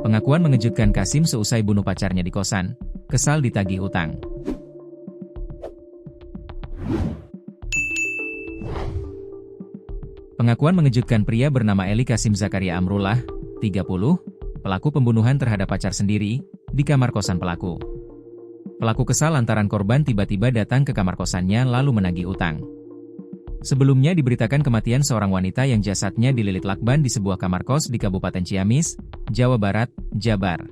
Pengakuan mengejutkan Kasim seusai bunuh pacarnya di kosan, kesal ditagih utang. Pengakuan mengejutkan pria bernama Eli Kasim Zakaria Amrullah, 30, pelaku pembunuhan terhadap pacar sendiri, di kamar kosan pelaku. Pelaku kesal lantaran korban tiba-tiba datang ke kamar kosannya lalu menagih utang. Sebelumnya diberitakan kematian seorang wanita yang jasadnya dililit lakban di sebuah kamar kos di Kabupaten Ciamis, Jawa Barat, Jabar.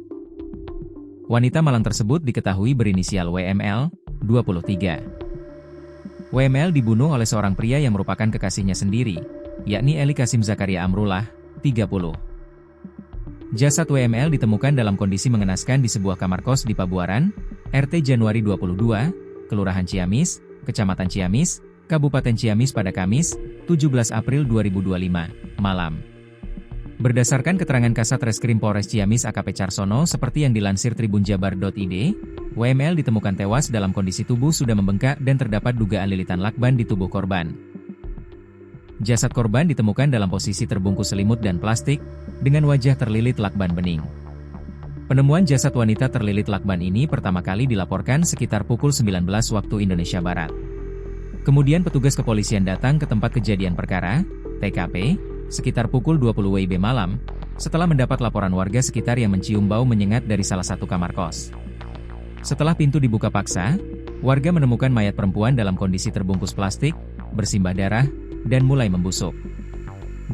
Wanita malang tersebut diketahui berinisial WML, 23. WML dibunuh oleh seorang pria yang merupakan kekasihnya sendiri, yakni Eli Kasim Zakaria Amrullah, 30. Jasad WML ditemukan dalam kondisi mengenaskan di sebuah kamar kos di Pabuaran, RT Januari 22, Kelurahan Ciamis, Kecamatan Ciamis, Kabupaten Ciamis pada Kamis, 17 April 2025, malam. Berdasarkan keterangan Kasat Reskrim Polres Ciamis AKP Carsono seperti yang dilansir tribunjabar.id, WML ditemukan tewas dalam kondisi tubuh sudah membengkak dan terdapat dugaan lilitan lakban di tubuh korban. Jasad korban ditemukan dalam posisi terbungkus selimut dan plastik, dengan wajah terlilit lakban bening. Penemuan jasad wanita terlilit lakban ini pertama kali dilaporkan sekitar pukul 19 waktu Indonesia Barat. Kemudian petugas kepolisian datang ke tempat kejadian perkara, TKP, sekitar pukul 20 WIB malam, setelah mendapat laporan warga sekitar yang mencium bau menyengat dari salah satu kamar kos. Setelah pintu dibuka paksa, warga menemukan mayat perempuan dalam kondisi terbungkus plastik, bersimbah darah, dan mulai membusuk.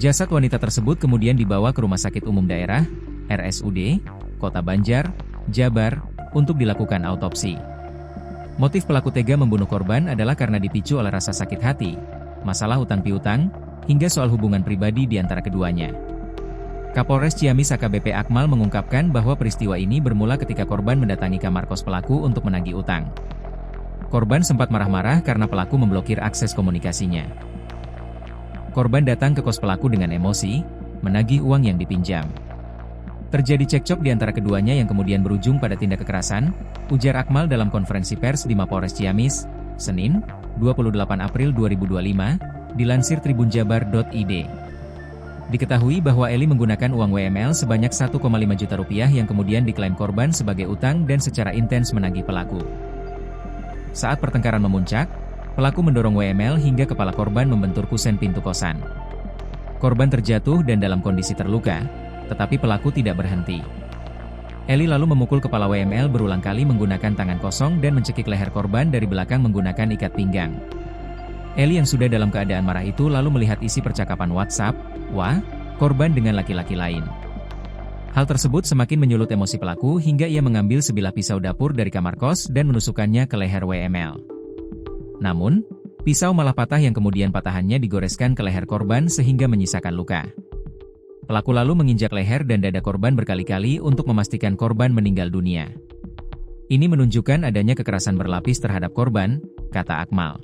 Jasad wanita tersebut kemudian dibawa ke Rumah Sakit Umum Daerah, RSUD, Kota Banjar, Jabar, untuk dilakukan autopsi. Motif pelaku tega membunuh korban adalah karena dipicu oleh rasa sakit hati, masalah hutang piutang, hingga soal hubungan pribadi di antara keduanya. Kapolres Ciamis AKBP Akmal mengungkapkan bahwa peristiwa ini bermula ketika korban mendatangi kamar kos pelaku untuk menagih utang. Korban sempat marah-marah karena pelaku memblokir akses komunikasinya. Korban datang ke kos pelaku dengan emosi, menagih uang yang dipinjam. Terjadi cekcok di antara keduanya yang kemudian berujung pada tindak kekerasan, ujar Akmal dalam konferensi pers di Mapolres Ciamis, Senin, 28 April 2025, dilansir tribunjabar.id. Diketahui bahwa Eli menggunakan uang WML sebanyak 1,5 juta rupiah yang kemudian diklaim korban sebagai utang dan secara intens menagih pelaku. Saat pertengkaran memuncak, pelaku mendorong WML hingga kepala korban membentur kusen pintu kosan. Korban terjatuh dan dalam kondisi terluka, tetapi pelaku tidak berhenti. Eli lalu memukul kepala WML berulang kali menggunakan tangan kosong dan mencekik leher korban dari belakang menggunakan ikat pinggang. Eli yang sudah dalam keadaan marah itu lalu melihat isi percakapan WhatsApp, korban dengan laki-laki lain. Hal tersebut semakin menyulut emosi pelaku hingga ia mengambil sebilah pisau dapur dari kamar kos dan menusukkannya ke leher WML. Namun, pisau malah patah yang kemudian patahannya digoreskan ke leher korban sehingga menyisakan luka. Pelaku lalu menginjak leher dan dada korban berkali-kali untuk memastikan korban meninggal dunia. Ini menunjukkan adanya kekerasan berlapis terhadap korban, kata Akmal.